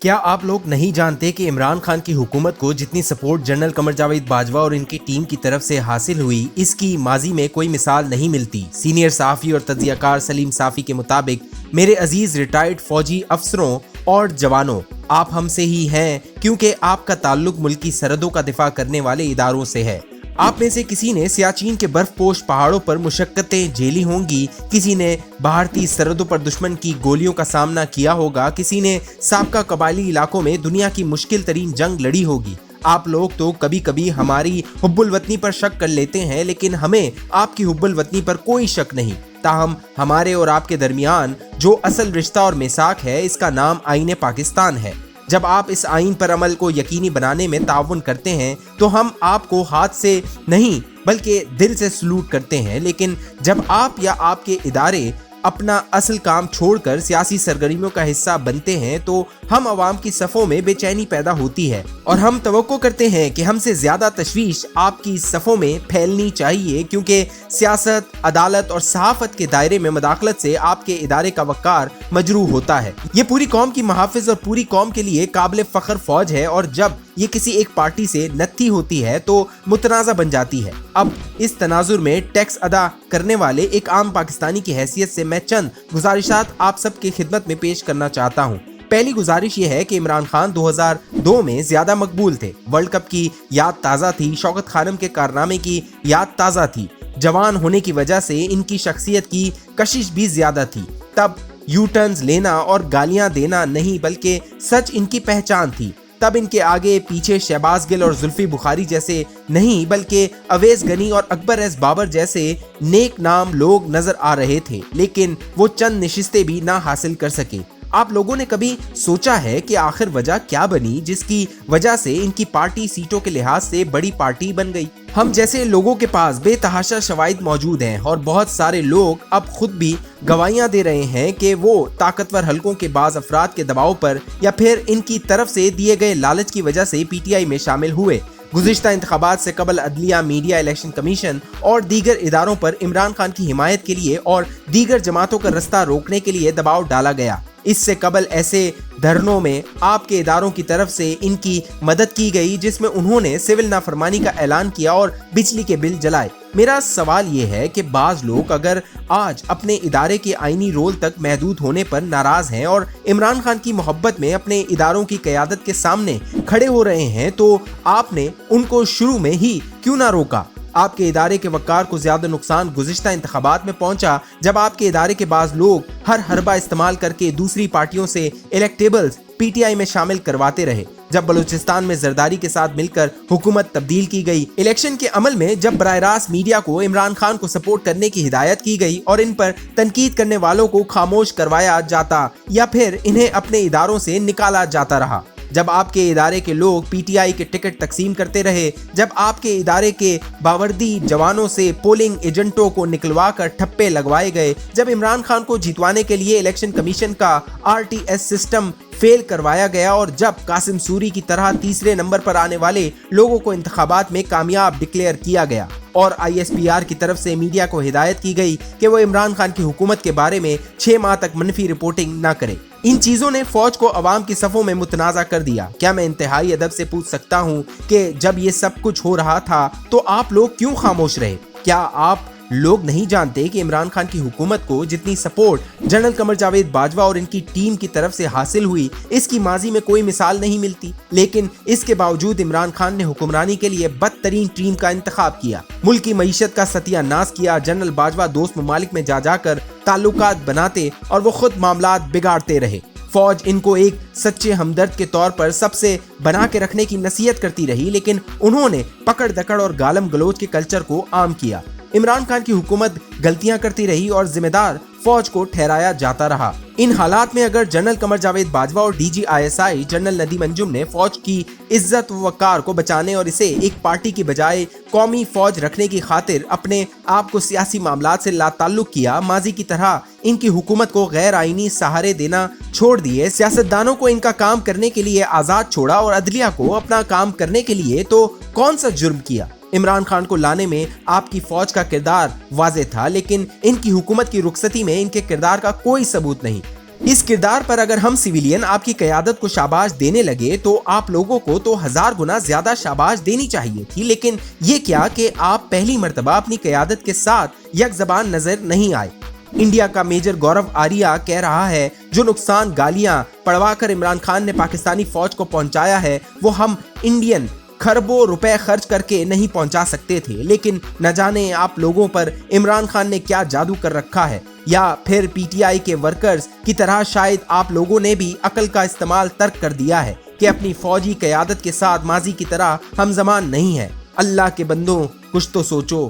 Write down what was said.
کیا آپ لوگ نہیں جانتے کہ عمران خان کی حکومت کو جتنی سپورٹ جنرل قمر جاوید باجوہ اور ان کی ٹیم کی طرف سے حاصل ہوئی اس کی ماضی میں کوئی مثال نہیں ملتی۔ سینئر صحافی اور تجزیہ کار سلیم صافی کے مطابق میرے عزیز ریٹائرڈ فوجی افسروں اور جوانوں، آپ ہم سے ہی ہیں کیونکہ آپ کا تعلق ملکی سرحدوں کا دفاع کرنے والے اداروں سے ہے۔ آپ میں سے کسی نے سیاچین کے برف پوش پہاڑوں پر مشقتیں جھیلی ہوں گی، کسی نے بھارتی سرحدوں پر دشمن کی گولیوں کا سامنا کیا ہوگا، کسی نے سابقہ قبائلی علاقوں میں دنیا کی مشکل ترین جنگ لڑی ہوگی۔ آپ لوگ تو کبھی کبھی ہماری حب الوطنی پر شک کر لیتے ہیں، لیکن ہمیں آپ کی حب الوطنی پر کوئی شک نہیں۔ تاہم ہمارے اور آپ کے درمیان جو اصل رشتہ اور میثاق ہے، اس کا نام آئین پاکستان ہے۔ جب آپ اس آئین پر عمل کو یقینی بنانے میں تعاون کرتے ہیں تو ہم آپ کو ہاتھ سے نہیں بلکہ دل سے سلوٹ کرتے ہیں، لیکن جب آپ یا آپ کے ادارے اپنا اصل کام چھوڑ کر سیاسی سرگرمیوں کا حصہ بنتے ہیں تو ہم عوام کی صفوں میں بے چینی پیدا ہوتی ہے، اور ہم توقع کرتے ہیں کہ ہم سے زیادہ تشویش آپ کی صفوں میں پھیلنی چاہیے، کیونکہ سیاست، عدالت اور صحافت کے دائرے میں مداخلت سے آپ کے ادارے کا وقار مجروح ہوتا ہے۔ یہ پوری قوم کی محافظ اور پوری قوم کے لیے قابل فخر فوج ہے، اور جب یہ کسی ایک پارٹی سے نتھی ہوتی ہے تو متنازع بن جاتی ہے۔ اب اس تناظر میں ٹیکس ادا کرنے والے ایک عام پاکستانی کی حیثیت سے میں چند گزارشات آپ سب کی خدمت میں پیش کرنا چاہتا ہوں۔ پہلی گزارش یہ ہے کہ عمران خان 2002 میں زیادہ مقبول تھے، ورلڈ کپ کی یاد تازہ تھی، شوکت خانم کے کارنامے کی یاد تازہ تھی، جوان ہونے کی وجہ سے ان کی شخصیت کی کشش بھی زیادہ تھی۔ تب یو ٹرنز لینا اور گالیاں دینا نہیں بلکہ سچ ان کی پہچان تھی۔ تب ان کے آگے پیچھے شہباز گل اور زلفی بخاری جیسے نہیں بلکہ اویس غنی اور اکبر ایس بابر جیسے نیک نام لوگ نظر آ رہے تھے، لیکن وہ چند نشستیں بھی نہ حاصل کر سکے۔ آپ لوگوں نے کبھی سوچا ہے کہ آخر وجہ کیا بنی جس کی وجہ سے ان کی پارٹی سیٹوں کے لحاظ سے بڑی پارٹی بن گئی؟ ہم جیسے لوگوں کے پاس بے تحاشا شواہد موجود ہیں، اور بہت سارے لوگ اب خود بھی گواہیاں دے رہے ہیں کہ وہ طاقتور حلقوں کے بعض افراد کے دباؤ پر یا پھر ان کی طرف سے دیے گئے لالچ کی وجہ سے پی ٹی آئی میں شامل ہوئے۔ گزشتہ انتخابات سے قبل عدلیہ، میڈیا، الیکشن کمیشن اور دیگر اداروں پر عمران خان کی حمایت کے لیے اور دیگر جماعتوں کا رستہ روکنے کے لیے دباؤ ڈالا گیا۔ اس سے قبل ایسے دھرنوں میں آپ کے اداروں کی طرف سے ان کی مدد کی گئی جس میں انہوں نے سول نافرمانی کا اعلان کیا اور بجلی کے بل جلائے۔ میرا سوال یہ ہے کہ بعض لوگ اگر آج اپنے ادارے کے آئینی رول تک محدود ہونے پر ناراض ہیں اور عمران خان کی محبت میں اپنے اداروں کی قیادت کے سامنے کھڑے ہو رہے ہیں تو آپ نے ان کو شروع میں ہی کیوں نہ روکا؟ آپ کے ادارے کے وقار کو زیادہ نقصان گزشتہ انتخابات میں پہنچا جب آپ کے ادارے کے بعض لوگ ہر حربہ استعمال کر کے دوسری پارٹیوں سے الیکٹیبلز پی ٹی آئی میں شامل کرواتے رہے، جب بلوچستان میں زرداری کے ساتھ مل کر حکومت تبدیل کی گئی، الیکشن کے عمل میں جب براہ راست میڈیا کو عمران خان کو سپورٹ کرنے کی ہدایت کی گئی اور ان پر تنقید کرنے والوں کو خاموش کروایا جاتا یا پھر انہیں اپنے اداروں سے نکالا جاتا رہا، جب آپ کے ادارے کے لوگ پی ٹی آئی کے ٹکٹ تقسیم کرتے رہے، جب آپ کے ادارے کے باوردی جوانوں سے پولنگ ایجنٹوں کو نکلوا کر ٹھپے لگوائے گئے، جب عمران خان کو جیتوانے کے لیے الیکشن کمیشن کا R T S system fail کروایا گیا، اور جب قاسم سوری کی طرح تیسرے نمبر پر آنے والے لوگوں کو انتخابات میں کامیاب ڈکلیئر کیا گیا اور آئی ایس پی آر کی طرف سے میڈیا کو ہدایت کی گئی کہ وہ عمران خان کی حکومت کے بارے میں 6 ماہ تک منفی رپورٹنگ نہ کرے، ان چیزوں نے فوج کو عوام کی صفوں میں متنازع کر دیا۔ کیا میں انتہائی ادب سے پوچھ سکتا ہوں کہ جب یہ سب کچھ ہو رہا تھا تو آپ لوگ کیوں خاموش رہے؟ کیا آپ لوگ نہیں جانتے کہ عمران خان کی حکومت کو جتنی سپورٹ جنرل قمر جاوید باجوہ اور ان کی ٹیم کی طرف سے حاصل ہوئی اس کی ماضی میں کوئی مثال نہیں ملتی، لیکن اس کے باوجود عمران خان نے حکمرانی کے لیے بدترین ٹیم کا انتخاب کیا، ملک کی معیشت کا ستیہ ناش کیا۔ جنرل باجوہ دوست ممالک میں جا کر تعلقات بناتے اور وہ خود معاملات بگاڑتے رہے۔ فوج ان کو ایک سچے ہمدرد کے طور پر سب سے بنا کے رکھنے کی نصیحت کرتی رہی، لیکن انہوں نے پکڑ دکڑ اور گالم گلوچ کے کلچر کو عام کیا۔ عمران خان کی حکومت غلطیاں کرتی رہی اور ذمہ دار فوج کو ٹھہرایا جاتا رہا۔ ان حالات میں اگر جنرل قمر جاوید باجوہ اور D G I S I general Nadeem Anjum نے فوج کی عزت و وقار کو بچانے اور اسے ایک پارٹی کی بجائے قومی فوج رکھنے کی خاطر اپنے آپ کو سیاسی معاملات سے لا تعلق کیا، ماضی کی طرح ان کی حکومت کو غیر آئینی سہارے دینا چھوڑ دیے، سیاستدانوں کو ان کا کام کرنے کے لیے آزاد چھوڑا اور عدلیہ کو اپنا کام کرنے کے لیے، تو کون سا جرم کیا؟ عمران خان کو لانے میں آپ کی فوج کا کردار واضح تھا، لیکن ان کی حکومت کی رخصتی میں ان کے کردار کا کوئی ثبوت نہیں۔ اس کردار پر اگر ہم سویلین آپ کی قیادت کو شاباش دینے لگے تو آپ لوگوں کو تو 1000 گنا زیادہ شاباش دینی چاہیے تھی، لیکن یہ کیا کہ آپ پہلی مرتبہ اپنی قیادت کے ساتھ یک زبان نظر نہیں آئے۔ انڈیا کا میجر گورو آریہ کہہ رہا ہے جو نقصان گالیاں پڑوا کر عمران خان نے پاکستانی فوج کو پہنچایا ہے وہ ہم انڈین کھربوں روپے خرچ کر کے نہیں پہنچا سکتے تھے، لیکن نہ جانے آپ لوگوں پر عمران خان نے کیا جادو کر رکھا ہے، یا پھر پی ٹی آئی کے ورکرز کی طرح شاید آپ لوگوں نے بھی عقل کا استعمال ترک کر دیا ہے کہ اپنی فوجی قیادت کے ساتھ ماضی کی طرح ہم زمان نہیں ہے۔ اللہ کے بندوں کچھ تو سوچو۔